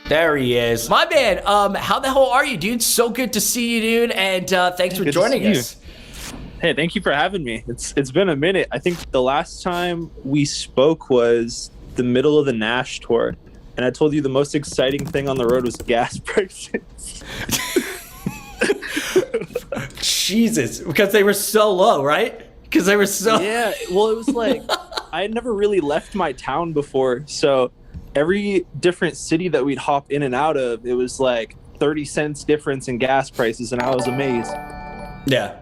There he is. My man, how the hell are you, dude? So good to see you, dude, and thanks for joining us. Hey, thank you for having me. It's been a minute. I think the last time we spoke was the middle of the Nash tour, and I told you the most exciting thing on the road was gas prices. Jesus, because they were so low, right? Because they were so... Yeah, well, it was like, I had never really left my town before, so every different city that we'd hop in and out of, it was like 30 cents difference in gas prices, and I was amazed. Yeah.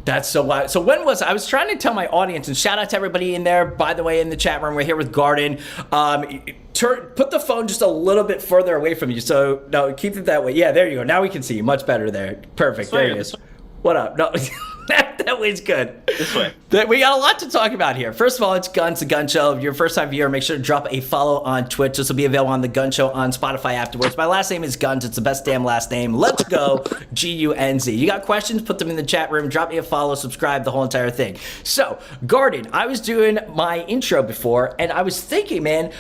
That's so wild. So when was I was trying to tell my audience, and shout out to everybody in there, by the way, in the chat room. We're here with Guardin. Put the phone just a little bit further away from you. So no, keep it that way. Yeah, there you go. Now we can see you much better there. Perfect. There he is. What up? No, that way's good. This way. We got a lot to talk about here. First of all, it's Gunz, the Gunz Show. If you're a first-time viewer, make sure to drop a follow on Twitch. This will be available on the Gunz Show on Spotify afterwards. My last name is Gunz. It's the best damn last name. Let's go, G-U-N-Z. You got questions? Put them in the chat room. Drop me a follow, subscribe, the whole entire thing. So, Guardin, I was doing my intro before, and I was thinking, man,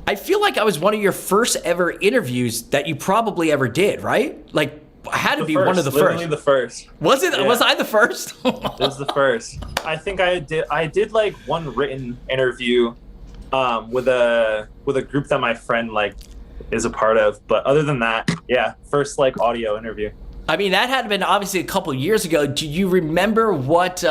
I feel like I was one of your first ever interviews that you probably ever did, right? Like, I had to be one of the literally first. the first. Was it? Yeah. Was I the first? It was the first. I think I did like one written interview with a group that my friend like is a part of. But other than that, yeah, first like audio interview. I mean, that had been obviously a couple years ago. Do you remember what?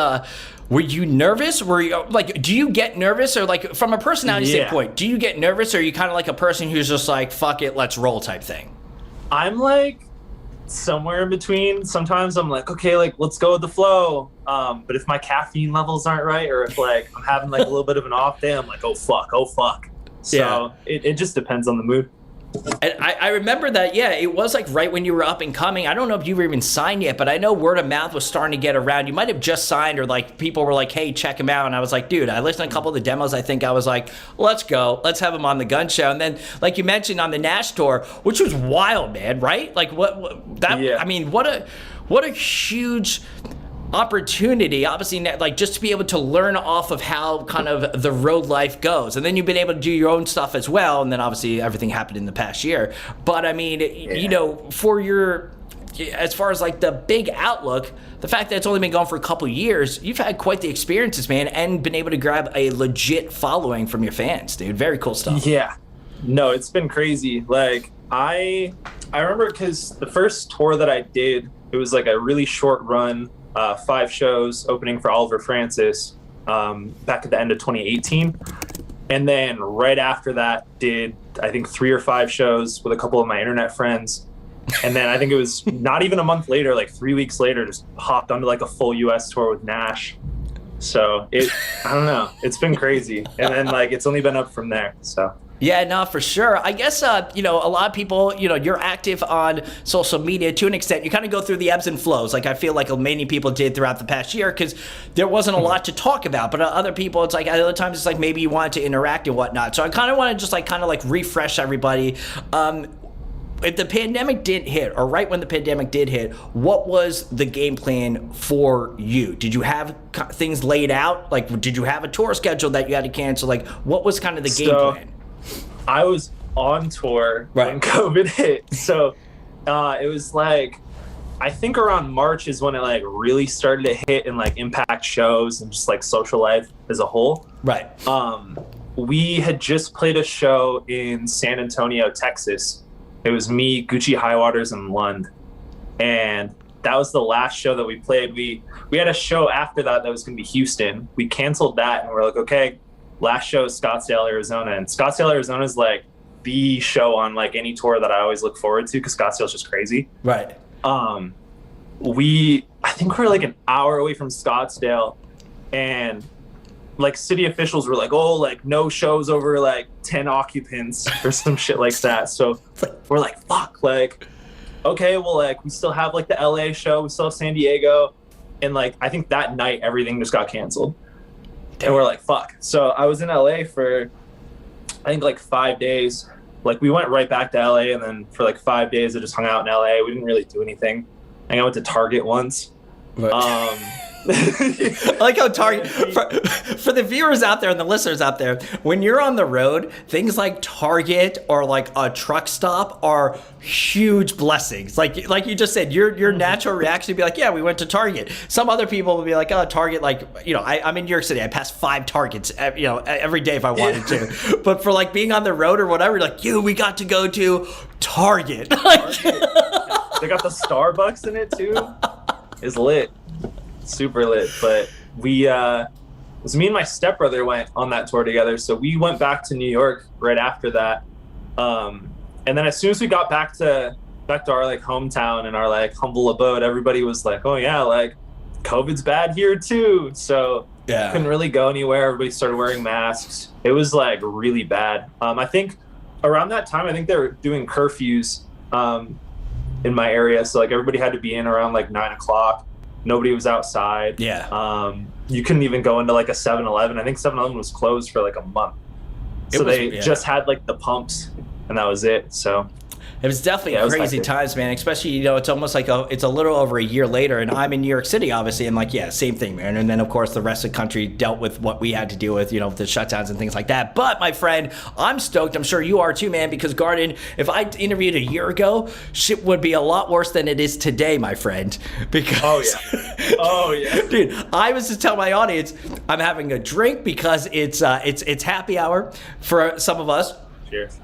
Were you nervous? Were you like? Do you get nervous, or like from a personality standpoint? Do you get nervous, or are you kind of like a person who's just like, "Fuck it, let's roll" type thing? I'm like somewhere in between. Sometimes I'm like, okay, like let's go with the flow. But if my caffeine levels aren't right, or if like I'm having like a little bit of an off day, I'm like, oh fuck. So yeah. It just depends on the mood. And I remember that, yeah, it was like right when you were up and coming. I don't know if you were even signed yet, but I know word of mouth was starting to get around. You might have just signed, or like people were like, hey, check him out. And I was like, dude, I listened to a couple of the demos. I think I was like, let's go. Let's have him on the Gunz Show. And then, like you mentioned, on the Nash tour, which was wild, man, right? Like what that, yeah. I mean, what a huge opportunity, obviously, like just to be able to learn off of how kind of the road life goes, and then you've been able to do your own stuff as well, and then obviously everything happened in the past year. But I mean, you know, for your, as far as like the big outlook, the fact that it's only been going for a couple years, you've had quite the experiences, man, and been able to grab a legit following from your fans, dude. Very cool stuff. Yeah, no, it's been crazy. Like I remember, because the first tour that I did, it was like a really short run. 5 shows opening for Oliver Francis back at the end of 2018. And then right after that did, I think, 3 or 5 shows with a couple of my internet friends. And then I think it was not even a month later, like 3 weeks later, just hopped onto like a full US tour with Nash. So I don't know, it's been crazy. And then like, it's only been up from there, so. Yeah, no, for sure. I guess, you know, a lot of people, you know, you're active on social media to an extent. You kind of go through the ebbs and flows, like I feel like many people did throughout the past year, because there wasn't a lot to talk about. But other people, it's like, at other times, it's like maybe you wanted to interact and whatnot. So I kind of want to just like kind of like refresh everybody. If the pandemic didn't hit, or right when the pandemic did hit, what was the game plan for you? Did you have things laid out? Like, did you have a tour schedule that you had to cancel? Like, what was kind of the game plan? I was on tour when COVID hit. So it was like, I think around March is when it like really started to hit and like impact shows and just like social life as a whole. Right. We had just played a show in San Antonio, Texas. It was me, Gucci Highwaters, and Lund. And that was the last show that we played. We had a show after that was going to be Houston. We canceled that, and we're like, okay, last show is Scottsdale, Arizona. And Scottsdale, Arizona is like the show on like any tour that I always look forward to, because Scottsdale's just crazy. Right. I think we're like an hour away from Scottsdale, and like city officials were like, oh, like no shows over like 10 occupants or some shit like that. So we're like, fuck, like, okay, well, like we still have like the LA show, we still have San Diego. And like, I think that night everything just got canceled. And we're like, fuck. So I was in LA for, I think like 5 days. Like we went right back to LA, and then for like 5 days I just hung out in LA. We didn't really do anything. I think I went to Target once. I like how Target, for the viewers out there and the listeners out there, when you're on the road, things like Target or like a truck stop are huge blessings. Like you just said, your natural reaction would be like, yeah, we went to Target. Some other people would be like, oh, Target, like, you know, I'm in New York City. I pass 5 Targets, you know, every day if I wanted to. But for like being on the road or whatever, like, we got to go to Target. They got the Starbucks in it too. It's lit. Super lit. But it was me and my stepbrother went on that tour together, so we went back to New York right after that, and then as soon as we got back to our like hometown and our like humble abode, everybody was like, oh yeah, like COVID's bad here too, so yeah, couldn't really go anywhere. Everybody started wearing masks. It was like really bad. I think around that time, I think they were doing curfews in my area, so like everybody had to be in around like 9 o'clock. Nobody was outside. Yeah. You couldn't even go into like a 7-Eleven. I think 7-Eleven was closed for like a month. So they just had like the pumps, and that was it. So it was definitely crazy times, man. Especially, you know, it's almost like it's a little over a year later, and I'm in New York City, obviously, and like, yeah, same thing, man. And then, of course, the rest of the country dealt with what we had to deal with, you know, the shutdowns and things like that. But, my friend, I'm stoked. I'm sure you are too, man, because Guardin, if I interviewed a year ago, shit would be a lot worse than it is today, my friend. Because, oh yeah, dude, I was just telling my audience, I'm having a drink because it's happy hour for some of us. Cheers.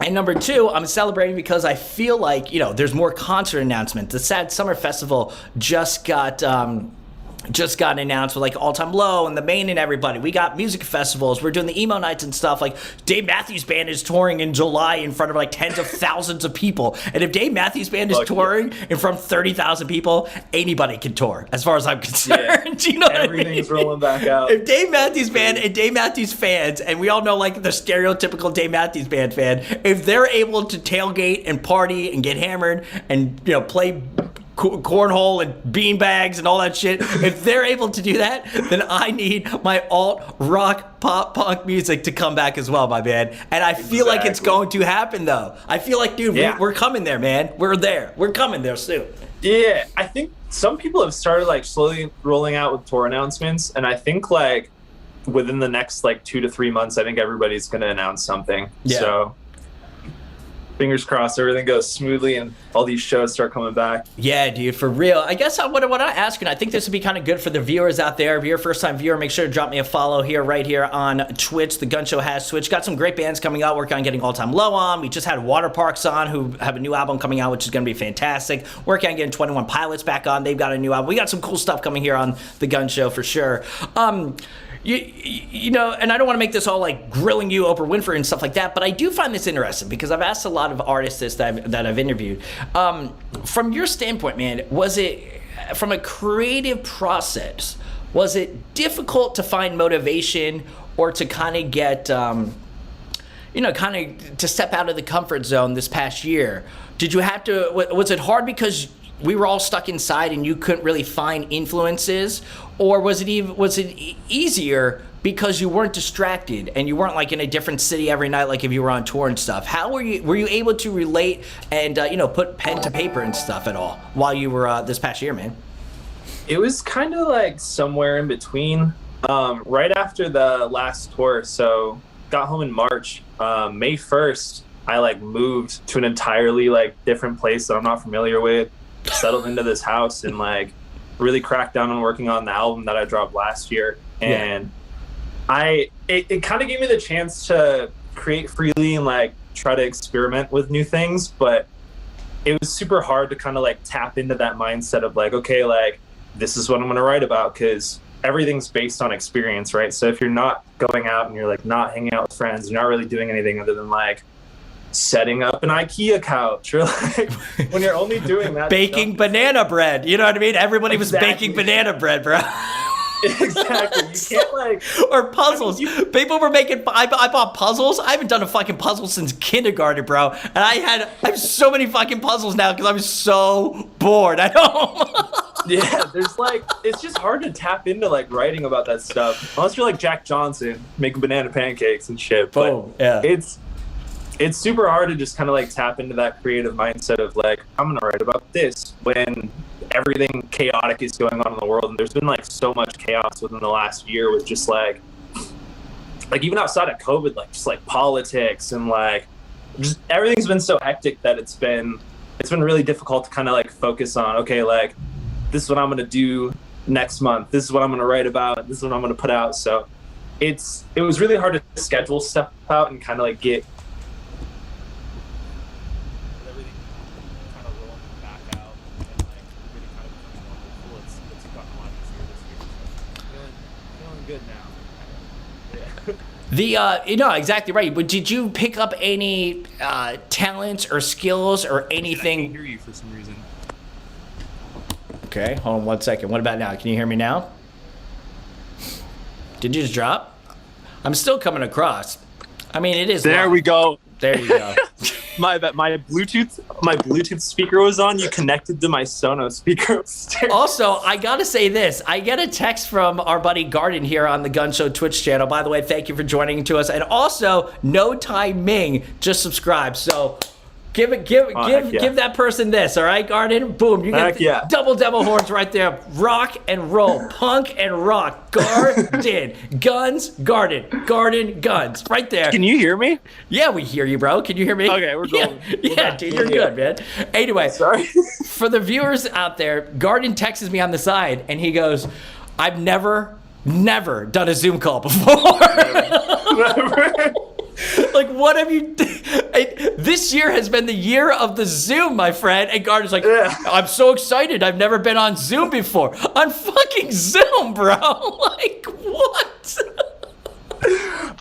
And number 2, I'm celebrating because I feel like, you know, there's more concert announcements. The Sad Summer Festival just got announced with like All Time Low and the Main and everybody. We got music festivals. We're doing the emo nights and stuff. Like Dave Matthews Band is touring in July in front of like tens of thousands of people. And if Dave Matthews Band is touring in front of 30,000 people, anybody can tour, as far as I'm concerned. Yeah. You know Everything's rolling back out. If Dave Matthews Band and Dave Matthews fans, and we all know like the stereotypical Dave Matthews Band fan, if they're able to tailgate and party and get hammered and, you know, play cornhole and beanbags and all that shit, if they're able to do that, then I need my alt rock pop punk music to come back as well, my man. And I feel like it's going to happen, though. I feel like, dude, we're coming there, man. We're there. We're coming there soon. Yeah, I think some people have started like slowly rolling out with tour announcements, and I think like within the next like 2 to 3 months, I think everybody's going to announce something. Yeah. So fingers crossed everything goes smoothly and all these shows start coming back. Yeah, dude, for real. I guess what I ask you, and I think this would be kind of good for the viewers out there. If you're a first-time viewer, make sure to drop me a follow right here on Twitch. The Gunz Show has Twitch. Got some great bands coming out. Working on getting All Time Low on. We just had Water Parks on, who have a new album coming out, which is going to be fantastic. Working on getting 21 Pilots back on. They've got a new album. We got some cool stuff coming here on the Gunz Show for sure. You know, and I don't want to make this all like grilling you, Oprah Winfrey and stuff like that, but I do find this interesting because I've asked a lot of artists this that I've interviewed. From your standpoint, man, was it, from a creative process, was it difficult to find motivation or to kind of get, you know, kind of to step out of the comfort zone this past year? Did you have to, was it hard because we were all stuck inside and you couldn't really find influences, or was it easier because you weren't distracted and you weren't like in a different city every night like if you were on tour and stuff? How were you able to relate and you know, put pen to paper and stuff at all while you were this past year, man? It was kind of like somewhere in between. Right after the last tour, so got home in March. May 1st, I like moved to an entirely like different place that I'm not familiar with. Settled into this house and like really cracked down on working on the album that I dropped last year. And it kind of gave me the chance to create freely and like try to experiment with new things, but it was super hard to kind of like tap into that mindset of like, okay, like this is what I'm going to write about, because everything's based on experience, right? So if you're not going out and you're like not hanging out with friends, you're not really doing anything other than like setting up an IKEA couch, or like when you're only doing that baking stuff, banana bread, you know what I mean? Everybody was baking banana bread, bro. Exactly. You can't like, or puzzles. People were making, I bought puzzles. I haven't done a fucking puzzle since kindergarten, bro. And I have so many fucking puzzles now because I was so bored at home. Yeah, there's like, it's just hard to tap into like writing about that stuff unless you're like Jack Johnson making banana pancakes and shit. But yeah, it's super hard to just kind of like tap into that creative mindset of like, I'm gonna write about this when everything chaotic is going on in the world, and there's been like so much chaos within the last year with just like even outside of COVID, like just like politics and like just everything's been so hectic that it's been really difficult to kind of like focus on, okay, like this is what I'm going to do next month, this is what I'm going to write about, this is what I'm going to put out. So it was really hard to schedule stuff out and kind of like get everything kind of rolling back out, and like really kind of becoming more hopeful. It's gotten a lot easier this year, so feeling good now. Yeah. Exactly right. But did you pick up any talents or skills or anything? I can't hear you for some reason. Okay, hold on 1 second. What about now? Can you hear me now? Did you just drop? I'm still coming across. I mean, it is. There long. we go. There you go. My Bluetooth speaker was on. You connected to my Sonos speaker upstairs. Also, I gotta say this. I get a text from our buddy Guardin here on the Gunz Show Twitch channel. By the way, thank you for joining to us. And also, No Tai Ming just subscribed. So give that person this, all right, Guardin? Boom, you get double horns right there. Rock and roll, punk and rock. Guardin, Gunz, Guardin, Gunz, right there. Can you hear me? Yeah, we hear you, bro. Can you hear me? Okay, we're going. Yeah, dude, you're good, man. Anyway, sorry. For the viewers out there, Guardin texts me on the side, and he goes, "I've never done a Zoom call before." Never. Like, what have you this year has been the year of the Zoom, my friend. And Guardin's like, I'm so excited. I've never been on Zoom before. On fucking Zoom, bro. Like, what?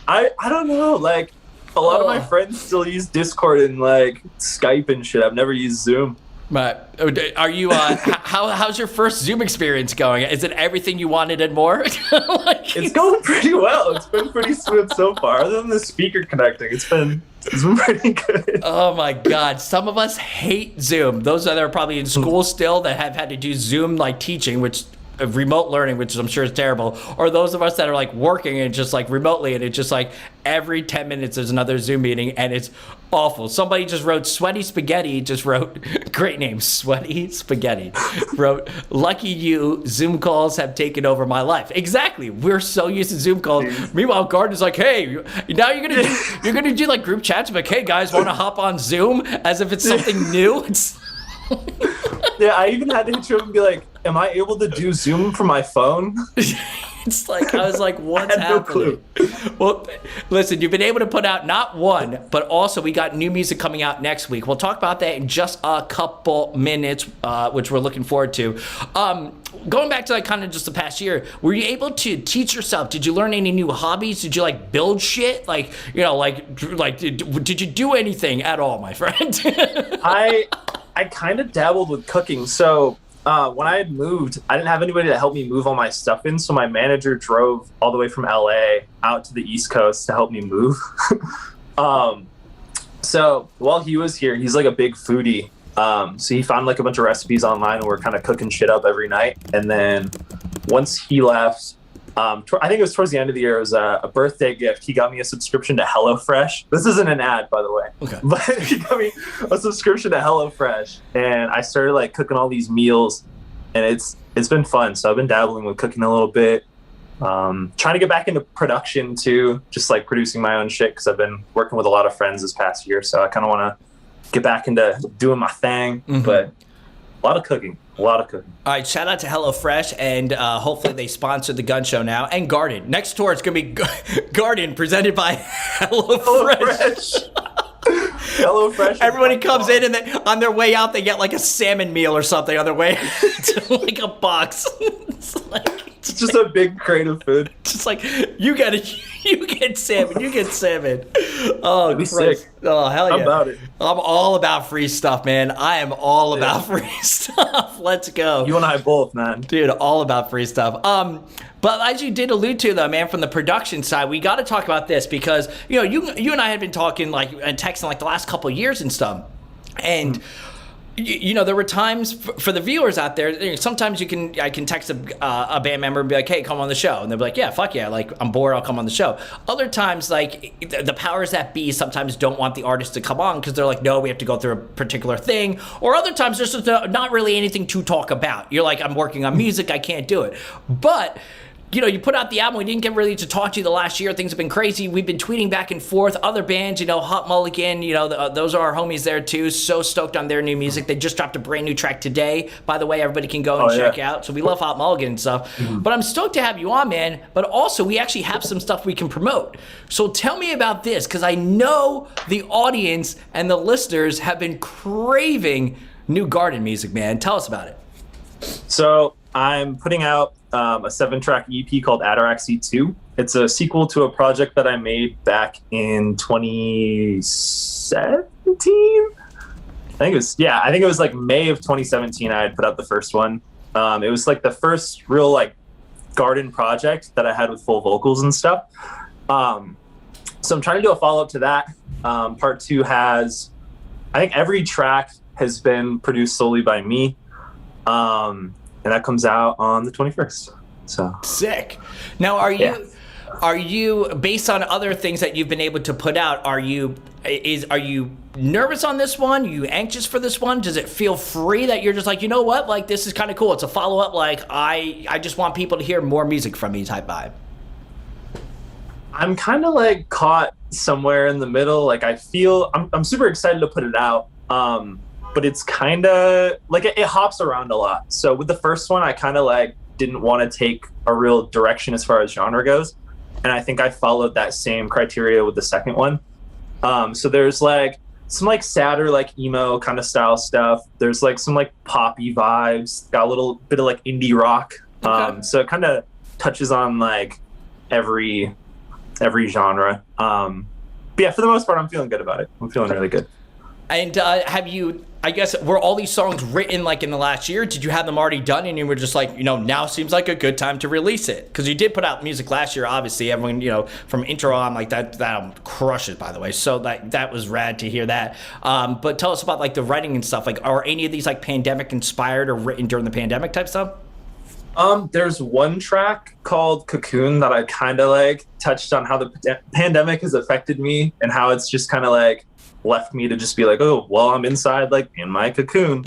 I don't know. Like, a lot of my friends still use Discord and like Skype and shit. I've never used Zoom. But are you? How's your first Zoom experience going? Is it everything you wanted and more? It's going pretty well. It's been pretty smooth so far. Other than the speaker connecting, it's been pretty good. Oh my God! Some of us hate Zoom. Those that are probably in school still that have had to do Zoom like teaching, which remote learning, which I'm sure is terrible, or those of us that are like working and just like remotely, and it's just like every 10 minutes there's another Zoom meeting, and it's awful. Somebody just wrote Sweaty Spaghetti, great name, Sweaty Spaghetti, wrote, lucky you, Zoom calls have taken over my life. Exactly. We're so used to Zoom calls. Meanwhile, Guardin's like, hey, now you're gonna do like group chats, like, hey guys, want to hop on Zoom, as if it's something new. It's yeah, I even had to hit you up and be like, am I able to do Zoom from my phone? It's like, I was like, what's happening? No clue. Well, listen, you've been able to put out not one, but also we got new music coming out next week. We'll talk about that in just a couple minutes, which we're looking forward to. Going back to like kind of just the past year, were you able to teach yourself? Did you learn any new hobbies? Did you like build shit? Like, you know, like did you do anything at all, my friend? I kind of dabbled with cooking. So when I had moved, I didn't have anybody to help me move all my stuff in. So my manager drove all the way from LA out to the East Coast to help me move. So while he was here, he's like a big foodie. So he found like a bunch of recipes online, and we're kind of cooking shit up every night. And then once he left, I think it was towards the end of the year, it was a birthday gift. He got me a subscription to HelloFresh. This isn't an ad, by the way. Okay. But he got me a subscription to HelloFresh, and I started like cooking all these meals, and it's been fun. So I've been dabbling with cooking a little bit, trying to get back into production too, just like producing my own shit, because I've been working with a lot of friends this past year. So I kind of want to get back into doing my thing, but a lot of cooking. All right, shout out to HelloFresh, and hopefully they sponsor the Gunz Show now. And Guardin. Next tour, it's going to be Guardin, presented by HelloFresh. HelloFresh. Everybody comes in, and on their way out, they get like a salmon meal or something on their way to like a box. It's just a big crate of food. Just like, you get salmon. Oh, Christ. Sick. Oh, hell yeah. I'm about it. I'm all about free stuff, man. I am all about free stuff. Let's go. You and I both, man. Dude, all about free stuff. But as you did allude to, though, man, from the production side, we got to talk about this, because, you know, you and I had been talking, like, and texting, like, the last couple of years and stuff. And There were times for the viewers out there. Sometimes I can text a band member and be like, "Hey, come on the show," and they'll be like, "Yeah, fuck yeah, like I'm bored, I'll come on the show." Other times, like the powers that be sometimes don't want the artist to come on because they're like, "No, we have to go through a particular thing." Or other times, there's just not really anything to talk about. You're like, "I'm working on music, I can't do it," but. You put out the album. We didn't get really to talk to you the last year. Things have been crazy. We've been tweeting back and forth. Other bands, Hot Mulligan, those are our homies there too. So stoked on their new music. They just dropped a brand new track today. By the way, everybody can go and check out. So we love Hot Mulligan and stuff. Mm-hmm. But I'm stoked to have you on, man. But also, we actually have some stuff we can promote. So tell me about this, because I know the audience and the listeners have been craving new Guardin music, man. Tell us about it. So I'm putting out a 7-track EP called Ataraxy Ii. It's a sequel to a project that I made back in 2017. I think it was like May of 2017. I had put out the first one. It was like the first real like Guardin project that I had with full vocals and stuff. So I'm trying to do a follow-up to that. Part 2 has, I think every track has been produced solely by me. And that comes out on the 21st. So sick. Now, are you based on other things that you've been able to put out? Are you nervous on this one? Are you anxious for this one? Does it feel free that you're just like, you know what, like this is kind of cool? It's a follow up. Like I just want people to hear more music from me type vibe. I'm kind of like caught somewhere in the middle. Like I feel I'm super excited to put it out. But it's kind of like it hops around a lot. So with the first one, I kind of like didn't want to take a real direction as far as genre goes. And I think I followed that same criteria with the second one. So there's like some like sadder, like emo kind of style stuff. There's like some like poppy vibes, got a little bit of like indie rock. Okay. So it kind of touches on like every genre. But yeah, for the most part, I'm feeling good about it. I'm feeling really good. And I guess, were all these songs written like in the last year? Did you have them already done and you were just like, now seems like a good time to release it? Because you did put out music last year, obviously. Everyone, from intro on, like that album crushes, by the way. So that was rad to hear that. But tell us about like the writing and stuff. Like, are any of these like pandemic inspired or written during the pandemic type stuff? There's one track called Cocoon that I kind of like touched on how the pandemic has affected me and how it's just kind of like left me to just be like, oh, well, I'm inside, like in my cocoon.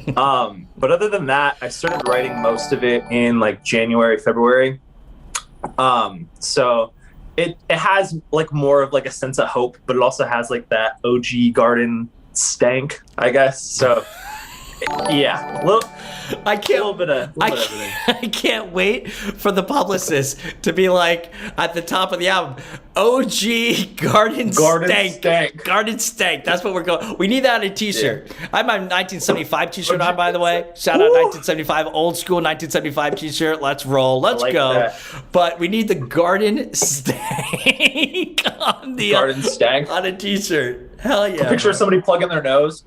But other than that, I started writing most of it in like January, February. So it has like more of like a sense of hope, but it also has like that OG Guardin stank, I guess. So yeah, I can't wait for the publicist to be like at the top of the album, OG Guardin stank. Guardin stank. That's what we're going. We need that on a t-shirt. Yeah. I have my 1975 t-shirt on, by the way. Shout out 1975, old school 1975 t-shirt. Let's roll. Let's go. That. But we need the Guardin stank on the Guardin stank on a t-shirt. Hell yeah. A picture of somebody plugging their nose.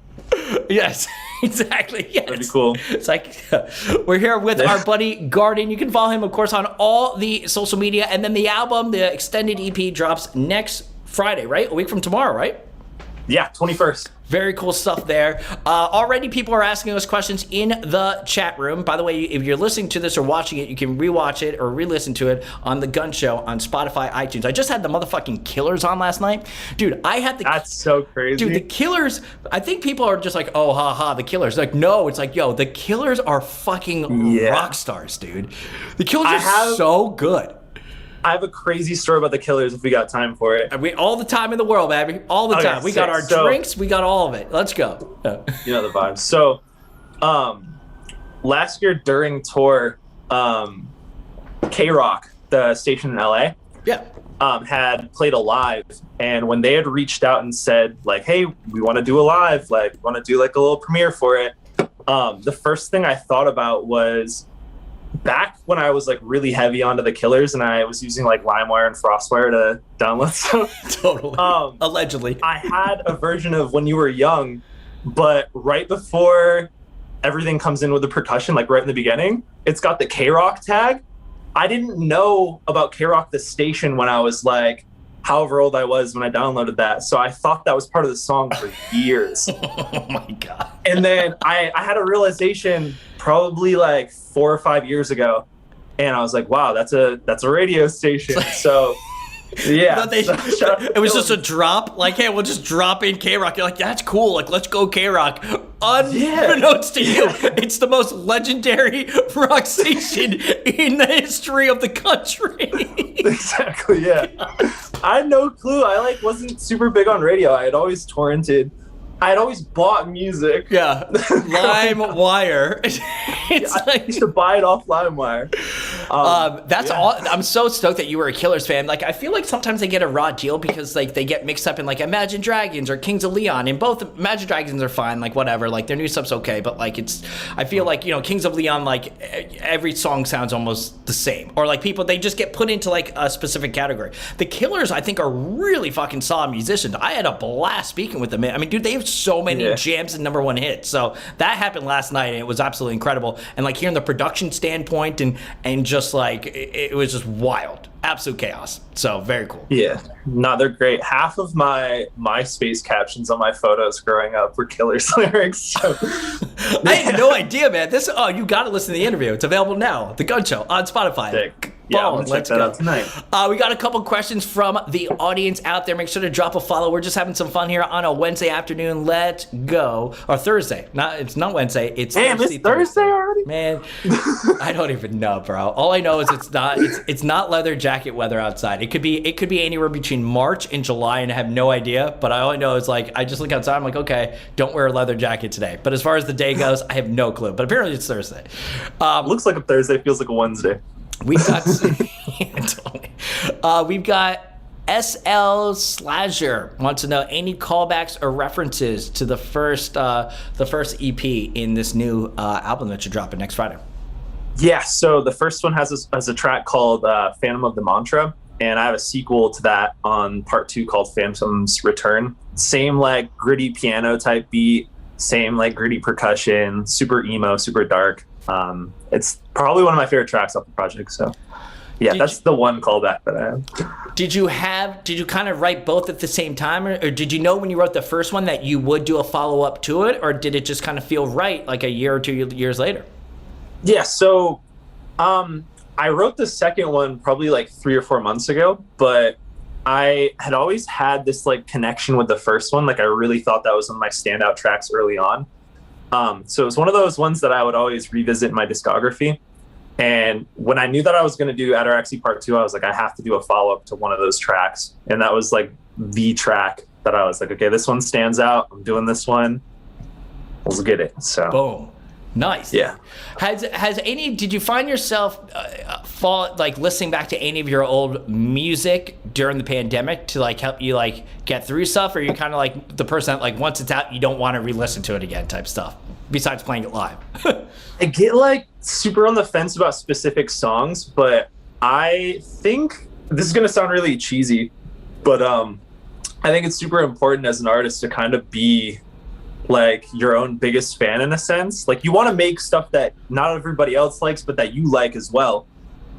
Yes. Exactly. Yes. That'd be cool. It's like we're here with our buddy Guardin. You can follow him, of course, on all the social media. And then the album, the extended EP, drops next Friday, right? A week from tomorrow, right? Yeah, 21st. Very cool stuff there. Already people are asking us questions in the chat room. By the way, if you're listening to this or watching it, you can rewatch it or re-listen to it on the Gunz Show on Spotify, iTunes. I just had the motherfucking Killers on last night. Dude, That's so crazy. Dude, the Killers, I think people are just like, oh, haha, the Killers. Like, no, it's like, yo, the Killers are fucking rock stars, dude. The Killers are so good. I have a crazy story about the Killers if we got time for it. All the time in the world, baby. All the time. We got our drinks. We got all of it. Let's go. You know the vibes. So, last year during tour, K-Rock, the station in LA, had played a live. And when they had reached out and said, like, hey, we want to do a live, like, we want to do like a little premiere for it. The first thing I thought about was, back when I was like really heavy onto the Killers and I was using like LimeWire and FrostWire to download stuff. Totally. Allegedly. I had a version of When You Were Young, but right before everything comes in with the percussion, like right in the beginning, it's got the K-Rock tag. I didn't know about K-Rock the station when I was like however old I was when I downloaded that. So I thought that was part of the song for years. Oh my God. And then I had a realization probably like 4 or 5 years ago. And I was like, wow, that's a radio station. So yeah. It was just a drop. Like, hey, we'll just drop in K-Rock. You're like, that's cool. Like, let's go K-Rock. Unbeknownst to you, it's the most legendary rock station in the history of the country. Exactly, yeah. I had no clue. I like wasn't super big on radio. I had always torrented. I had always bought music. Yeah, LimeWire. I used to buy it off LimeWire. That's all. I'm so stoked that you were a Killers fan. Like, I feel like sometimes they get a raw deal because like they get mixed up in like Imagine Dragons or Kings of Leon. And both Imagine Dragons are fine, like whatever. Like their new stuff's okay, but like I feel like, you know, Kings of Leon, like every song sounds almost the same, or like people, they just get put into like a specific category. The Killers, I think, are really fucking solid musicians. I had a blast speaking with them. I mean, dude, they have so many jams and #1 hits. So that happened last night and it was absolutely incredible. And like hearing the production standpoint and just like it was just wild, absolute chaos. So very cool. Yeah, no, they're great. Half of my MySpace captions on my photos growing up were Killers lyrics. So I had no idea, man. You got to listen to the interview. It's available now. The Gunz Show on Spotify. Sick. Yeah, I'm gonna check that out tonight. We got a couple questions from the audience out there. Make sure to drop a follow. We're just having some fun here on a Wednesday afternoon. Let's go. Or Thursday. It's not Wednesday. It's Thursday already? Man, I don't even know, bro. All I know is it's not leather jacket weather outside. It could be anywhere between March and July, and I have no idea. But all I know is like I just look outside. I'm like, okay, don't wear a leather jacket today. But as far as the day goes, I have no clue. But apparently it's Thursday. Looks like a Thursday. Feels like a Wednesday. We've got we've got SL Slasher wants to know any callbacks or references to the first EP in this new album that you're dropping next Friday. Yeah, so the first one has a track called Phantom of the Mantra, and I have a sequel to that on part 2 called Phantom's Return. Same like gritty piano type beat, same like gritty percussion, super emo, super dark. It's probably one of my favorite tracks off the project. So yeah, that's the one callback that I have. Did you kind of write both at the same time, or did you know when you wrote the first one that you would do a follow-up to it, or did it just kind of feel right like a year or 2 years later? Yeah, so I wrote the second one probably like 3 or 4 months ago, but I had always had this like connection with the first one. Like I really thought that was one of my standout tracks early on. So it was one of those ones that I would always revisit in my discography. And when I knew that I was going to do Ataraxy Part 2, I was like, I have to do a follow-up to one of those tracks. And that was like the track that I was like, okay, this one stands out. I'm doing this one. Let's get it. So boom. Nice. Yeah. Did you find yourself listening back to any of your old music during the pandemic to like help you like get through stuff, or you're kind of like the person that like once it's out you don't want to re-listen to it again type stuff besides playing it live? I get like super on the fence about specific songs, but I think this is going to sound really cheesy, but I think it's super important as an artist to kind of be like your own biggest fan in a sense. Like you want to make stuff that not everybody else likes, but that you like as well.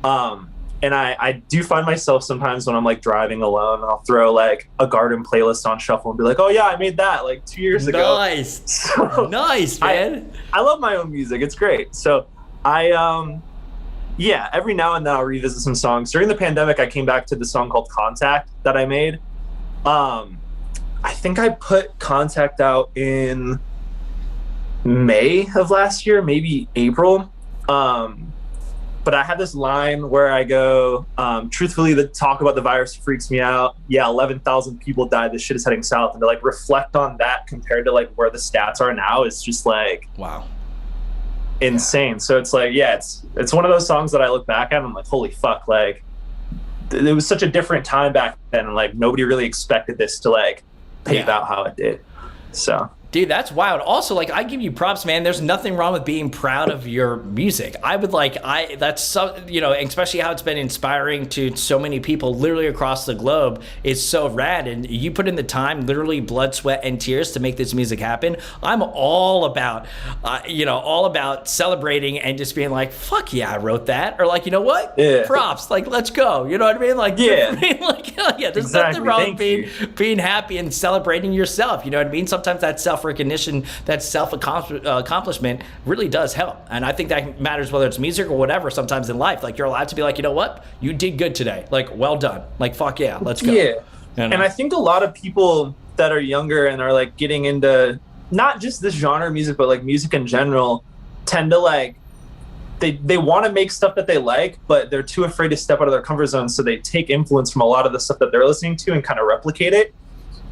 And I do find myself sometimes when I'm like driving alone, I'll throw like a Guardin playlist on shuffle and be like, oh yeah, I made that like 2 years ago. Nice. So nice, man. I love my own music. It's great. So every now and then I'll revisit some songs. During the pandemic, I came back to the song called Contact that I made. I think I put Contact out in May of last year, maybe April. But I have this line where I go, truthfully, the talk about the virus freaks me out. Yeah, 11,000 people died. This shit is heading south. And to like reflect on that compared to like where the stats are now is just like, wow, insane. So it's like, yeah, it's one of those songs that I look back at and I'm like, holy fuck, like it was such a different time back then. And like nobody really expected this to like pave out how it did. So Dude, that's wild. Also, like, I give you props, man. There's nothing wrong with being proud of your music. That's so, you know, especially how it's been inspiring to so many people literally across the globe is so rad. And you put in the time, literally blood, sweat, and tears to make this music happen. I'm all about, all about celebrating and just being like, fuck yeah, I wrote that. Or like, you know what? Yeah. Props. Like, let's go. You know what I mean? Like, yeah. Like, hell yeah. There's nothing wrong with being happy and celebrating yourself. You know what I mean? Sometimes that self-recognition, that self-accomplishment really does help. And I think that matters whether it's music or whatever sometimes in life. Like, you're allowed to be like, you know what? You did good today. Like, well done. Like, fuck yeah, let's go. Yeah. You know? And I think a lot of people that are younger and are like getting into not just this genre of music, but like music in general, tend to like, they want to make stuff that they like, but they're too afraid to step out of their comfort zone. So they take influence from a lot of the stuff that they're listening to and kind of replicate it.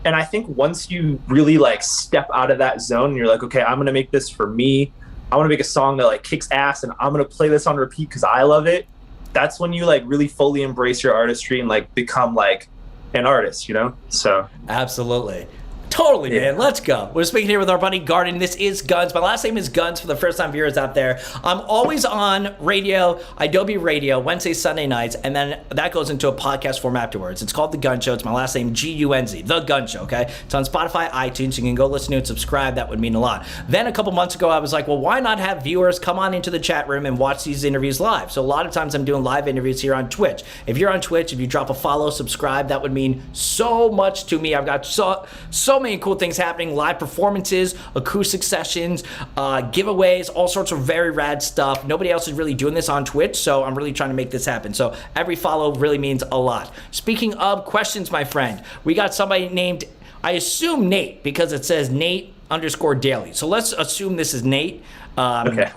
And I think once you really like step out of that zone and you're like, okay, I'm going to make this for me. I want to make a song that like kicks ass and I'm going to play this on repeat because I love it. That's when you like really fully embrace your artistry and like become like an artist, you know? So absolutely. Totally, man. Let's go. We're speaking here with our buddy Guardin. This is Gunz. My last name is Gunz for the first-time viewers out there. I'm always on radio, Idobi Radio, Wednesday, Sunday nights, and then that goes into a podcast form afterwards. It's called The Gunz Show. It's my last name, Gunz, The Gunz Show, okay? It's on Spotify, iTunes. You can go listen to it and subscribe. That would mean a lot. Then a couple months ago, I was like, well, why not have viewers come on into the chat room and watch these interviews live? So a lot of times I'm doing live interviews here on Twitch. If you're on Twitch, if you drop a follow, subscribe, that would mean so much to me. I've got so many cool things happening, live performances, acoustic sessions, giveaways, all sorts of very rad stuff. Nobody else is really doing this on Twitch, so I'm really trying to make this happen. So every follow really means a lot. Speaking of questions, my friend, we got somebody named, I assume Nate, because it says Nate_Daily. So let's assume this is Nate. Okay.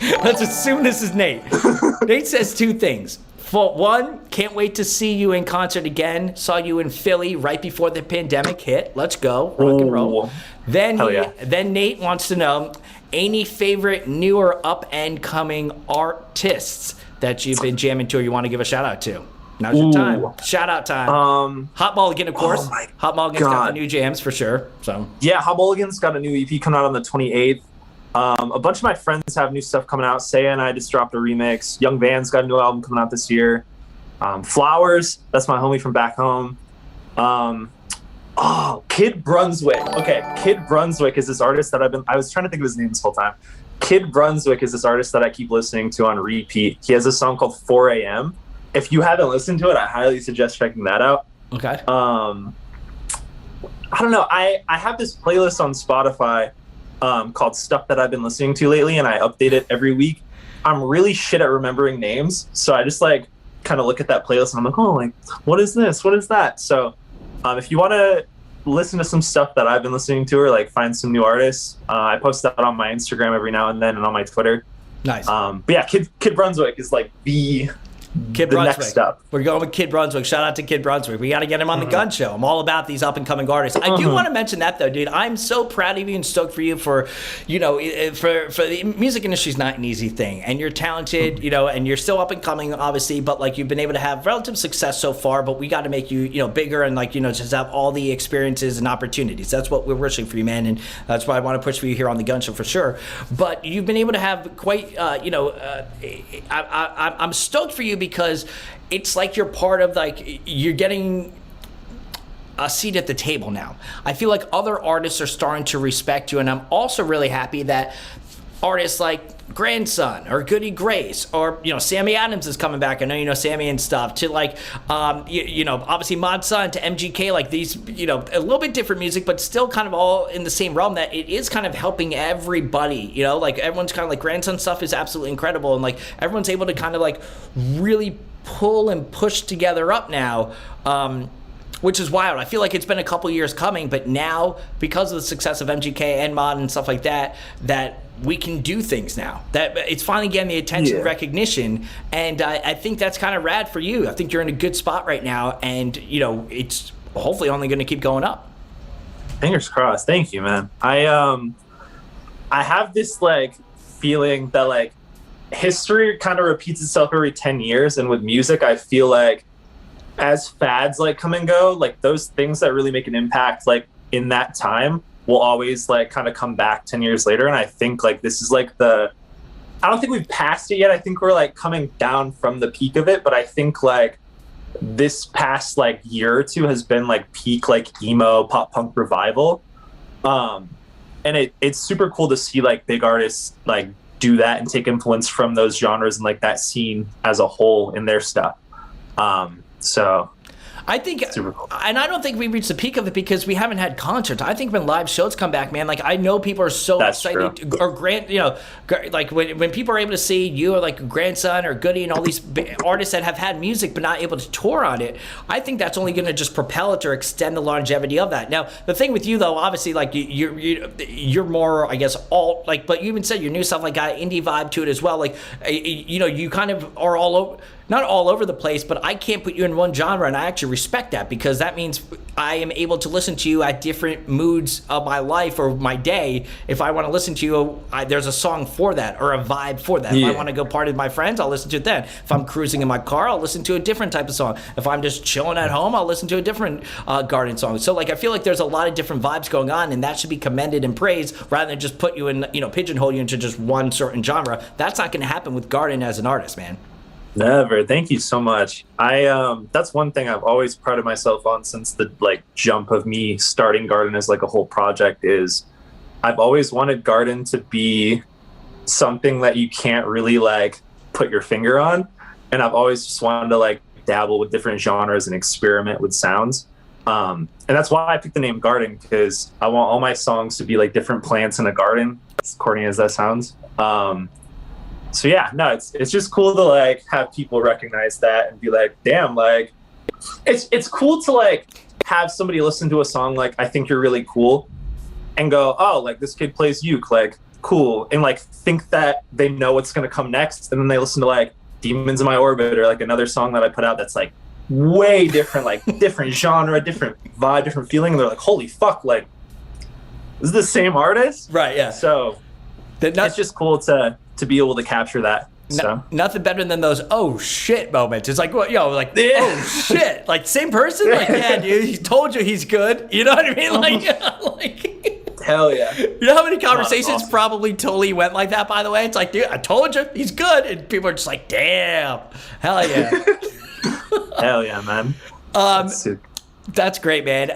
Let's assume this is Nate. Nate says two things. For one, can't wait to see you in concert again. Saw you in Philly right before the pandemic hit. Let's go, rock and roll. Then Nate wants to know, any favorite new or up and coming artists that you've been jamming to or you want to give a shout out to? Now's your time. Shout out time. Hot Mulligan, of course. Hot Mulligan's got the new jams for sure. So yeah, Hot Mulligan's got a new EP coming out on the 28th. A bunch of my friends have new stuff coming out. Saya and I just dropped a remix. Young Van's got a new album coming out this year. Flowers, that's my homie from back home. Kid Brunswick. Okay, Kid Brunswick is this artist that I was trying to think of his name this whole time. Kid Brunswick is this artist that I keep listening to on repeat. He has a song called 4 a.m. If you haven't listened to it, I highly suggest checking that out. Okay. I don't know. I have this playlist on Spotify called Stuff That I've Been Listening to Lately, and I update it every week. I'm really shit at remembering names, so I just like kind of look at that playlist and I'm like, oh, like, what is this? What is that? So if you want to listen to some stuff that I've been listening to or like find some new artists, I post that on my Instagram every now and then and on my Twitter. Nice. But yeah, Kid Brunswick is like the next up. We're going with Kid Brunswick. Shout out to Kid Brunswick. We got to get him on the Gunz Show. I'm all about these up and coming artists. I do want to mention that though, dude. I'm so proud of you and stoked for you for, you know, for the music industry is not an easy thing, and you're talented, you know, and you're still up and coming, obviously, but like you've been able to have relative success so far. But we got to make you, you know, bigger and like, you know, just have all the experiences and opportunities. That's what we're wishing for you, man, and that's why I want to push for you here on the Gunz Show for sure. But you've been able to have quite, I'm stoked for you because it's like you're part of, like, you're getting a seat at the table now. I feel like other artists are starting to respect you, and I'm also really happy that artists like Grandson or Goody Grace or, you know, Sammy Adams is coming back. I know you know Sammy and stuff. To like, you know, obviously Mod Sun to MGK, like these, you know, a little bit different music, but still kind of all in the same realm, that it is kind of helping everybody, you know, like everyone's kind of like Grandson stuff is absolutely incredible. And like everyone's able to kind of like really pull and push together up now, which is wild. I feel like it's been a couple years coming, but now because of the success of MGK and Mod and stuff like that, that we can do things now. That it's finally getting the attention, recognition, and I think that's kind of rad for you. I think you're in a good spot right now, and you know it's hopefully only going to keep going up. Fingers crossed. Thank you, man. I have this like feeling that like history kind of repeats itself every 10 years, and with music I feel like as fads like come and go, like those things that really make an impact like in that time will always like kind of come back 10 years later. And I think like this is like I don't think we've passed it yet. I think we're like coming down from the peak of it, but I think like this past like year or two has been like peak like emo pop punk revival. And it's super cool to see like big artists like do that and take influence from those genres and like that scene as a whole in their stuff. So I think, cool. And I don't think we reached the peak of it because we haven't had concerts. I think when live shows come back, man, like I know people are so excited. Or like when people are able to see you or like Grandson or Goody and all these artists that have had music but not able to tour on it, I think that's only going to just propel it or extend the longevity of that. Now, the thing with you though, obviously, like you're more, I guess, alt, like, but you even said your new stuff like got indie vibe to it as well. Like, you kind of are all over. Not all over the place, but I can't put you in one genre, and I actually respect that because that means I am able to listen to you at different moods of my life or my day. If I want to listen to you, there's a song for that or a vibe for that. Yeah. If I want to go party with my friends, I'll listen to it then. If I'm cruising in my car, I'll listen to a different type of song. If I'm just chilling at home, I'll listen to a different Guardin song. So like I feel like there's a lot of different vibes going on, and that should be commended and praised rather than just put you in, pigeonhole you into just one certain genre. That's not going to happen with Guardin as an artist, man. Never. Thank you so much. That's one thing I've always prided myself on since the like jump of me starting Guardin as like a whole project is I've always wanted Guardin to be something that you can't really like put your finger on. And I've always just wanted to like dabble with different genres and experiment with sounds. And that's why I picked the name Guardin, because I want all my songs to be like different plants in a garden, as corny as that sounds. So yeah, no, it's just cool to like have people recognize that and be like, damn, like it's cool to like have somebody listen to a song like I think you're really cool and go, oh, like this kid plays uke, like cool, and like think that they know what's gonna come next, and then they listen to like Demons in My Orbit or like another song that I put out that's like way different, like different genre, different vibe, different feeling, and they're like, holy fuck, like this is the same artist? Right, yeah. So it's just cool to be able to capture that. So nothing better than those oh shit moments. It's like, well, oh shit, like same person, like yeah, dude, he told you he's good. You know what I mean? Like hell yeah. You know how many conversations probably totally went like that? By the way, it's like, dude, I told you he's good, and people are just like, damn, hell yeah, hell yeah, man. That's great, man.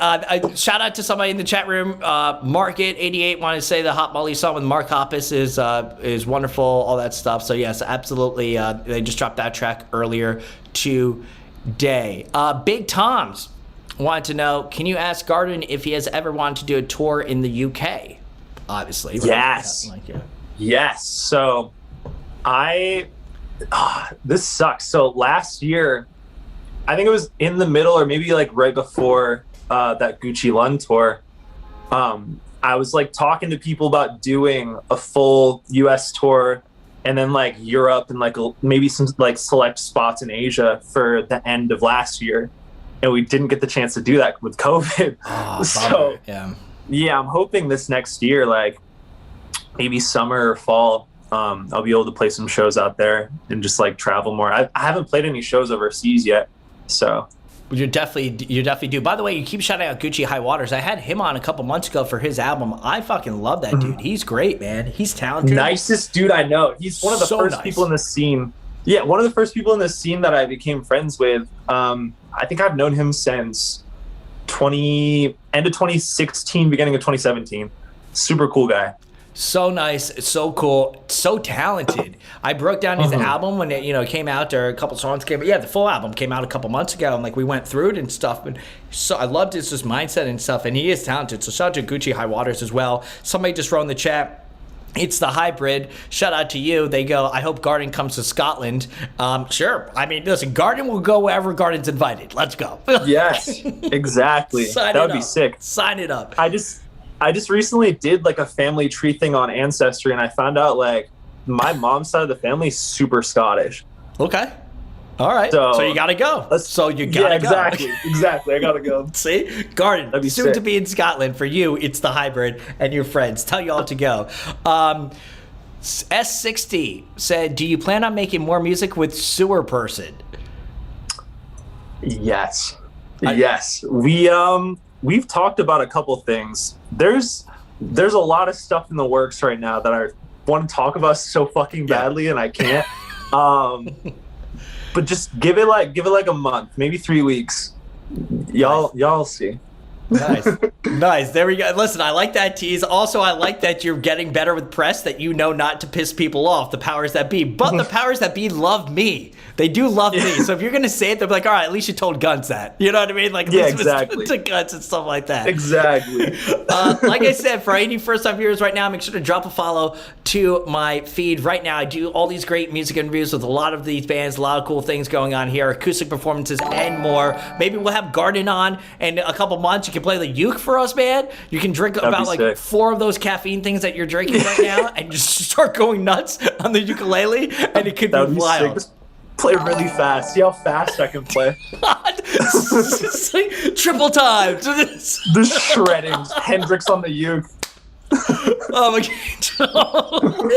Shout out to somebody in the chat room. Market88 wanted to say the Hot Molly song with Mark Hoppus is wonderful, all that stuff. So yes, absolutely. They just dropped that track earlier today. Big Tom's wanted to know, can you ask Guardin if he has ever wanted to do a tour in the UK? Obviously. Yes. Yes. So this sucks. So last year, I think it was in the middle or maybe like right before that Gucci Lund tour. I was like talking to people about doing a full US tour and then like Europe and like maybe some like select spots in Asia for the end of last year. And we didn't get the chance to do that with COVID. Oh, so yeah, I'm hoping this next year, like maybe summer or fall, I'll be able to play some shows out there and just like travel more. I haven't played any shows overseas yet. So you definitely do. By the way, you keep shouting out Gucci High Waters. I had him on a couple months ago for his album. I fucking love that dude. He's great, man. He's talented. Nicest dude I know. He's one of the first people in the scene. Yeah, one of the first people in the scene that I became friends with. I think I've known him since end of 2016, beginning of 2017. Super cool guy. So nice, so cool, so talented. I broke down his album when it came out, or a couple songs came out. Yeah, the full album came out a couple months ago, and like we went through it and stuff. And so I loved his just mindset and stuff, and he is talented. So shout out to Gucci High Waters as well. Somebody just wrote in the chat, it's the hybrid. Shout out to you. They go, I hope Guardin comes to Scotland. Sure. I mean, listen, Guardin will go wherever Guardin's invited. Let's go. Yes, exactly. That would be sick. Sign it up. I just recently did like a family tree thing on Ancestry, and I found out like my mom's side of the family is super Scottish. Okay. All right. So you gotta go. Exactly. I gotta go. See? Guardin, soon sick. To be in Scotland. For you, it's the hybrid and your friends. Tell you all to go. S60 said, do you plan on making more music with Sewer Person? Yes. Yes. We've talked about a couple things. There's there's a lot of stuff in the works right now that I want to talk about so fucking badly, and I can't. But just give it like a month, maybe 3 weeks. Y'all see. Nice. There we go. Listen, I like that tease. Also, I like that you're getting better with press, that you know not to piss people off, the powers that be. But the powers that be love me. They do love me. So if you're going to say it, they'll be like, all right, at least you told Gunz that. You know what I mean? Like, yeah, exactly. To Gunz and stuff like that. Exactly. Like I said, for any first-time viewers right now, make sure to drop a follow to my feed right now. I do all these great music interviews with a lot of these bands, a lot of cool things going on here, acoustic performances, and more. Maybe we'll have Guardin on in a couple months. You can play the uke for us, man. You can drink about like 4 of those caffeine things that you're drinking right now and just start going nuts on the ukulele, and it could be wild. Sick. Play really fast. See how fast I can play. It's like triple time. The shredding. Hendrix on the uke. Oh my god.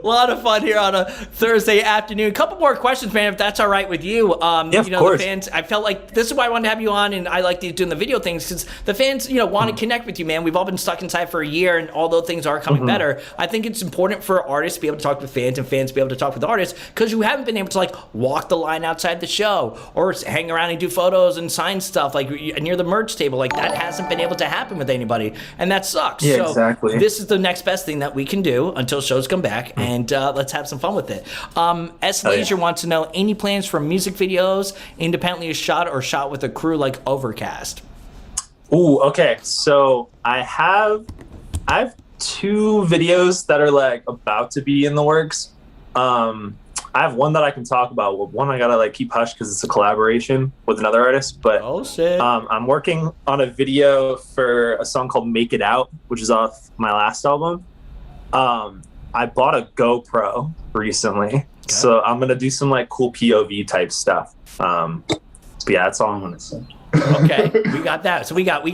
A lot of fun here on a Thursday afternoon. A couple more questions, man, if that's all right with you. Yeah, of course. The fans, I felt like this is why I wanted to have you on, and I like doing the video things, because the fans, want to connect with you, man. We've all been stuck inside for a year, and although things are coming better, I think it's important for artists to be able to talk with fans and fans to be able to talk with artists, because you haven't been able to, like, walk the line outside the show or hang around and do photos and sign stuff, like, near the merch table. Like, that hasn't been able to happen with anybody, and that sucks. Yeah, so exactly. This is the next best thing that we can do until shows come back, and let's have some fun with it. S. Leisure wants to know, any plans for music videos, independently shot or shot with a crew like Overcast? Ooh, okay. So I have 2 videos that are like about to be in the works. I have one that I can talk about. One I gotta like keep hush because it's a collaboration with another artist. But oh shit! I'm working on a video for a song called "Make It Out," which is off my last album. I bought a GoPro recently, so I'm gonna do some like cool POV type stuff. But yeah, that's all I'm gonna say. Okay, we got that. So we got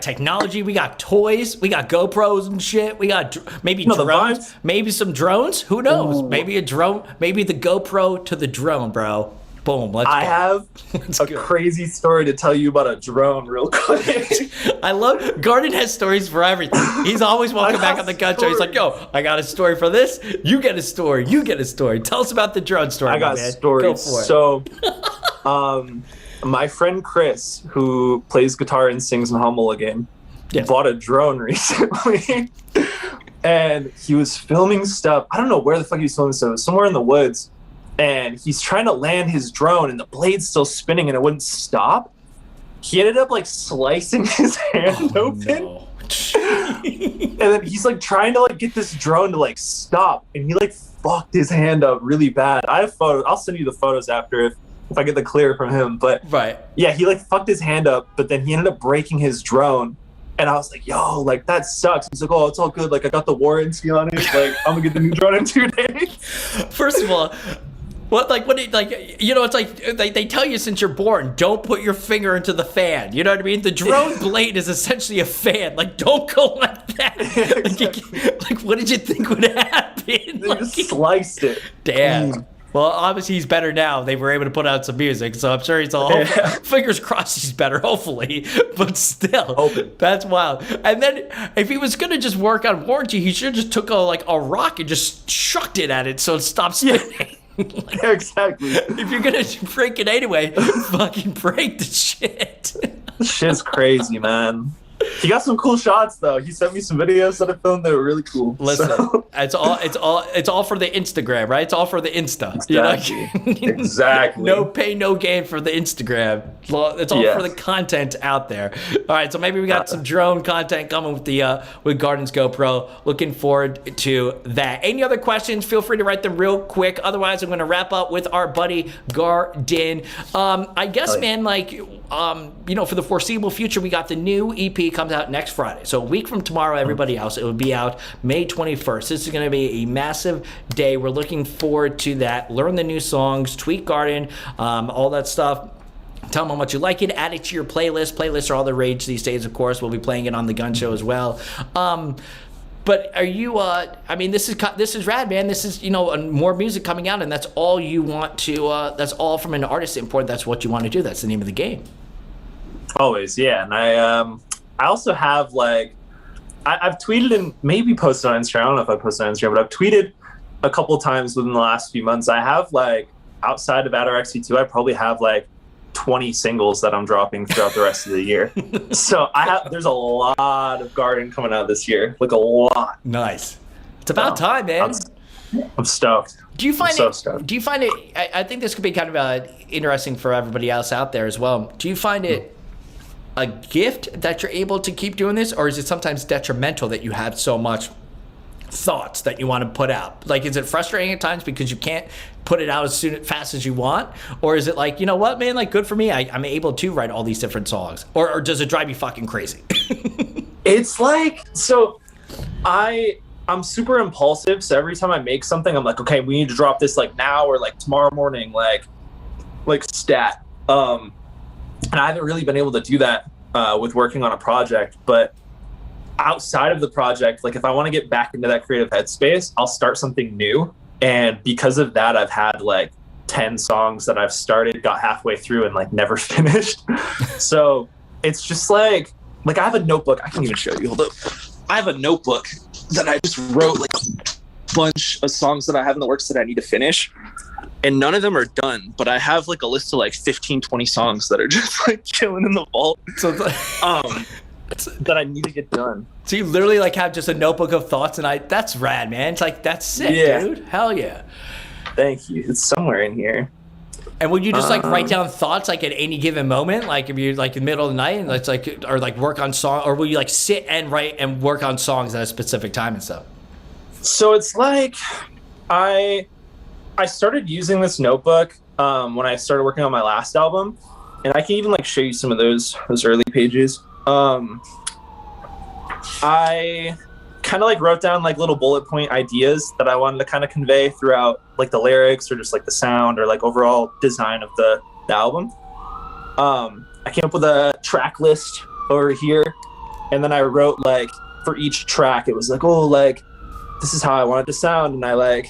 technology, we got toys, we got GoPros and shit. We got maybe drones, maybe some drones. Who knows? Ooh. Maybe a drone, maybe the GoPro to the drone, bro. Boom, let's go. I have a crazy story to tell you about a drone real quick. I love, Guardin has stories for everything. He's always walking back on the Gunz Show. He's like, yo, I got a story for this. You get a story. You get a story. Tell us about the drone story, I got stories. Go for it. So, my friend Chris, who plays guitar and sings in Hummel Again, bought a drone recently. And he was filming stuff. I don't know where the fuck he was filming stuff. It was somewhere in the woods. And he's trying to land his drone, and the blade's still spinning, and it wouldn't stop. He ended up like slicing his hand open. No. And then he's like trying to like get this drone to like stop, and he like fucked his hand up really bad. I have photos. I'll send you the photos after if I get the clear from him. But yeah, he like fucked his hand up, but then he ended up breaking his drone. And I was like, yo, like, that sucks. He's like, oh, it's all good. Like, I got the warranty on it. Like, I'm gonna get the new drone in 2 days. First of all, it's like they tell you since you're born, don't put your finger into the fan. You know what I mean? The drone blade is essentially a fan. Like, don't go like that. Exactly. Like, what did you think would happen? They just sliced it. Damn. Well, obviously he's better now. They were able to put out some music, so I'm sure he's all fingers crossed he's better, hopefully. But still, that's wild. And then if he was gonna just work on warranty, he should have just took a rock and just chucked it at it so it stopped spinning. Yeah, exactly. If you're gonna break it anyway, fucking break the shit. This shit's crazy, man. He got some cool shots though. He sent me some videos that I filmed that were really cool. Listen, it's all for the Instagram, right? It's all for the Insta. Exactly. You know? Exactly. No pay, no gain for the Instagram. It's all for the content out there. All right, so maybe we got some drone content coming with with Guardin's GoPro. Looking forward to that. Any other questions? Feel free to write them real quick. Otherwise, I'm going to wrap up with our buddy Guardin. I guess, man, for the foreseeable future, we got the new EP comes out next Friday. So a week from tomorrow, everybody else, it will be out May 21st. This is going to be a massive day. We're looking forward to that. Learn the new songs, tweet Guardin, all that stuff. Tell them how much you like it. Add it to your playlist. Playlists are all the rage these days, of course. We'll be playing it on the Gunz Show as well. But are you, this is rad, man. This is, more music coming out, and that's all you want to, that's all from an artist standpoint. That's what you want to do. That's the name of the game. Always, yeah. And I also have I've tweeted and maybe posted on Instagram. I don't know if I posted on Instagram, but I've tweeted a couple times within the last few months. I have like, outside of Ataraxy Ii, I probably have like 20 singles that I'm dropping throughout the rest of the year. So there's a lot of Guardin coming out this year, like a lot. Nice. It's about time, man. I'm stoked. Do you find stoked. Do you find it? I think this could be kind of interesting for everybody else out there as well. Do you find it a gift that you're able to keep doing this, or is it sometimes detrimental that you have so much thoughts that you want to put out? Like, is it frustrating at times because you can't put it out fast as you want, or is it like, you know what, man, like, good for me, I'm able to write all these different songs, or does it drive you fucking crazy? It's like, so I'm super impulsive, so every time I make something, I'm like, okay, we need to drop this like now or like tomorrow morning, like stat. And I haven't really been able to do that with working on a project, but outside of the project, like if I want to get back into that creative headspace, I'll start something new. And because of that, I've had like 10 songs that I've started, got halfway through and like never finished. So it's just like I have a notebook. I can even show you. Hold up. I have a notebook that I just wrote like a bunch of songs that I have in the works that I need to finish. And none of them are done, but I have like a list of like 15, 20 songs that are just like chilling in the vault. So that I need to get done. So you literally like have just a notebook of thoughts, and that's rad, man. It's like, that's sick, dude. Hell yeah. Thank you. It's somewhere in here. And would you just like write down thoughts like at any given moment, like if you're like in the middle of the night and it's like, or like work on song, or will you like sit and write and work on songs at a specific time and stuff? So it's like I started using this notebook when I started working on my last album, and I can even like show you some of those early pages. I kind of like wrote down like little bullet point ideas that I wanted to kind of convey throughout like the lyrics or just like the sound or like overall design of the album. I came up with a track list over here, and then I wrote like for each track, it was like, oh, like this is how I want it to sound. And I like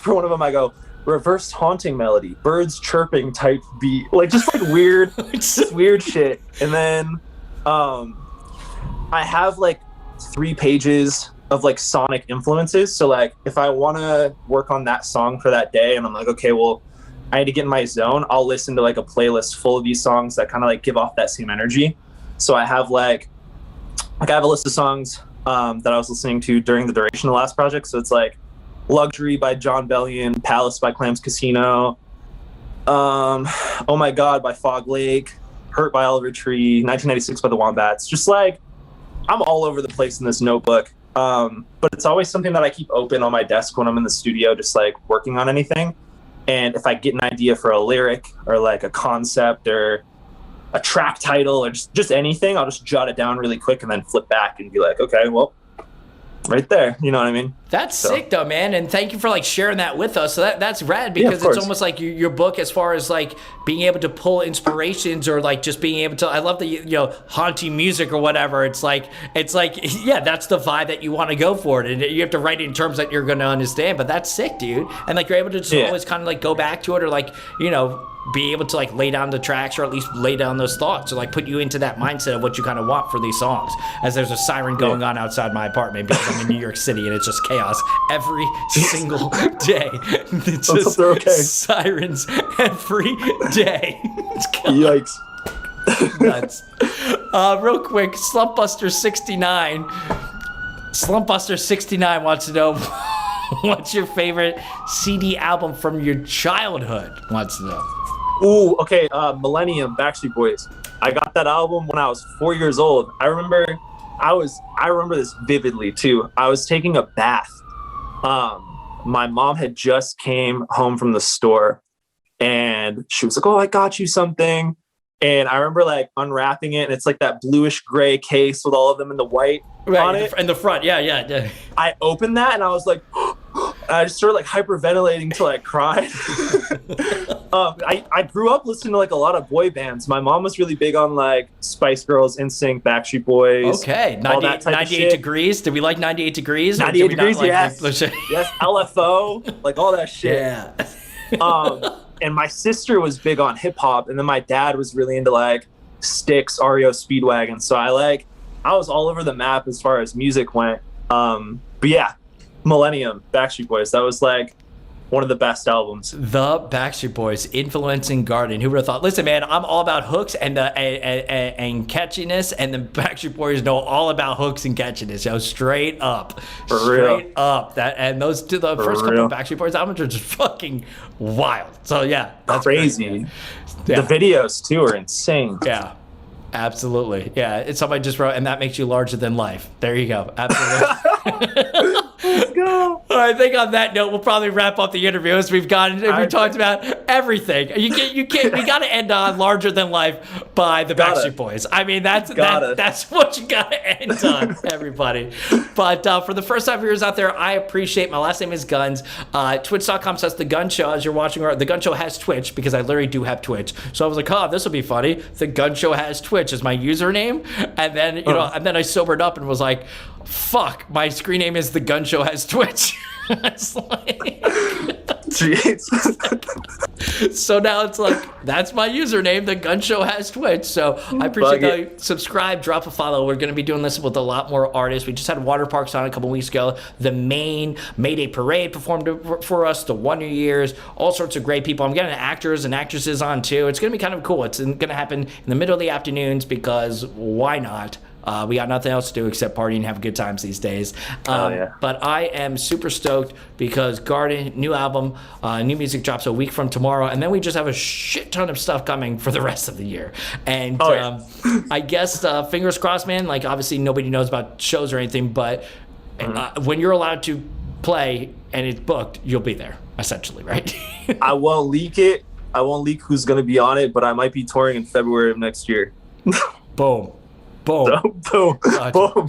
for one of them, I go, reverse haunting melody, birds chirping type beat, like just like weird, just weird shit. And then I have like 3 pages of like sonic influences. So like if I want to work on that song for that day and I'm like, okay, well, I need to get in my zone, I'll listen to like a playlist full of these songs that kind of like give off that same energy. So I have like I have a list of songs that I was listening to during the duration of the last project. So it's like Luxury by John Bellion, Palace by Clams Casino, Oh My God by Fog Lake, Hurt by Oliver Tree, 1996 by the Wombats. Just like, I'm all over the place in this notebook. But it's always something that I keep open on my desk when I'm in the studio, just like working on anything. And if I get an idea for a lyric or like a concept or a track title or just anything, I'll just jot it down really quick and then flip back and be like, okay, well, right there. You know what I mean? That's sick though, man. And thank you for like sharing that with us. So that's rad, because it's almost like your book as far as like being able to pull inspirations or like just being able to, I love the, you know, haunting music or whatever. It's like, yeah, that's the vibe that you want to go for it. And you have to write it in terms that you're going to understand, but that's sick, dude. And like, you're able to just always kind of like go back to it or like, you know, be able to like lay down the tracks or at least lay down those thoughts or like put you into that mindset of what you kind of want for these songs. As there's a siren going on outside my apartment because I'm in New York City and it's just chaos every single day. It's just sirens every day. Yikes. Nuts. Real quick, Slumpbuster69 wants to know what's your favorite CD album from your childhood? Wants to know. Ooh, okay, Millennium, Backstreet Boys. I got that album when I was 4 years old. I remember this vividly too. I was taking a bath. My mom had just came home from the store and she was like, oh, I got you something. And I remember like unwrapping it, and it's like that bluish gray case with all of them in the white on it. In the front, yeah. I opened that and I was like, I just started like hyperventilating until I cried. I grew up listening to like a lot of boy bands. My mom was really big on like Spice Girls, NSYNC, Backstreet Boys. Okay, 98 Degrees. Did we like 98 Degrees? 98 Degrees, yes. Yes, LFO, like all that shit. Yeah. And my sister was big on hip hop, and then my dad was really into like Styx, REO Speedwagon. So I like I was all over the map as far as music went. But yeah, Millennium, Backstreet Boys. That was like one of the best albums. The Backstreet Boys influencing Guardin. Who would have thought? Listen, man, I'm all about hooks and and catchiness, and the Backstreet Boys know all about hooks and catchiness. Yo, straight up, straight up. That and those two, the first couple of Backstreet Boys albums are just fucking wild. So yeah, that's crazy. Great, yeah. The videos too are insane. Yeah. Absolutely. Yeah. It's somebody just wrote, and that makes you larger than life. There you go. Absolutely. Let's go. I think on that note, we'll probably wrap up the interview as we've talked about everything. We got to end on larger than life by the Backstreet Boys. I mean, that's what you got to end on, everybody. But for the first time viewers out there, I appreciate. My last name is Gunz. Twitch.com/says the Gunz Show. As you're watching, the Gunz Show has Twitch because I literally do have Twitch. So I was like, oh, this will be funny. The Gunz Show has Twitch as my username, and then and then I sobered up and was like, fuck, my screen name is the Gunz Show has Twitch. It's like, jeez. So now it's like, that's my username, the Gunz Show has Twitch. So I appreciate that. You subscribe, drop a follow. We're going to be doing this with a lot more artists. We just had Water Parks on a couple weeks ago. The main Mayday Parade performed for us, the Wonder Years, all sorts of great people. I'm getting actors and actresses on too. It's going to be kind of cool. It's going to happen in the middle of the afternoons because why not? We got nothing else to do except party and have good times these days. Yeah. But I am super stoked because Guardin, new album, new music drops a week from tomorrow. And then we just have a shit ton of stuff coming for the rest of the year. And I guess, fingers crossed, man, like obviously nobody knows about shows or anything, but when you're allowed to play and it's booked, you'll be there, essentially, right? I won't leak it. I won't leak who's going to be on it, but I might be touring in February of next year. Boom. Boom. Boom. Boom.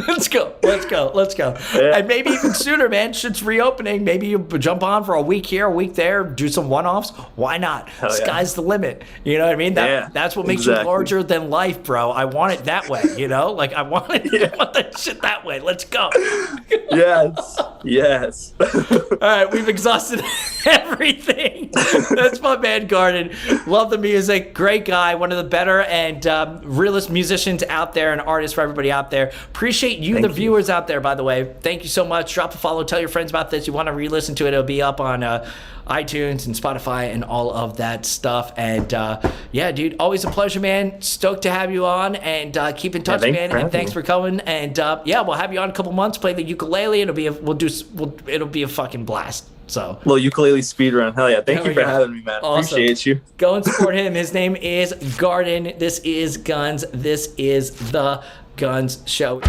Let's go. Yeah. And maybe even sooner, man. Shit's reopening. Maybe you jump on for a week here, a week there, do some one-offs. Why not? Hell Sky's the limit. You know what I mean? That's what makes you larger than life, bro. I want it that way, Like, I want that shit that way. Let's go. Yes. All right, we've exhausted everything. That's my man, Guardin. Love the music. Great guy. One of the better and realest musicians out there and artists for everybody out there. Appreciate you, the viewers out there, by the way. Thank you so much. Drop a follow. Tell your friends about this. You want to re-listen to it, it'll be up on iTunes and Spotify and all of that stuff. And yeah, dude, always a pleasure, man. Stoked to have you on, and keep in touch, man. And thanks for coming. And yeah, we'll have you on in a couple months. Play the ukulele. It'll be a fucking blast. So little ukulele speed run. Hell yeah. Thank you for having me, man. Awesome. Appreciate you. Go and support him. His name is Guardin. This is Gunz. This is the Gunz Show.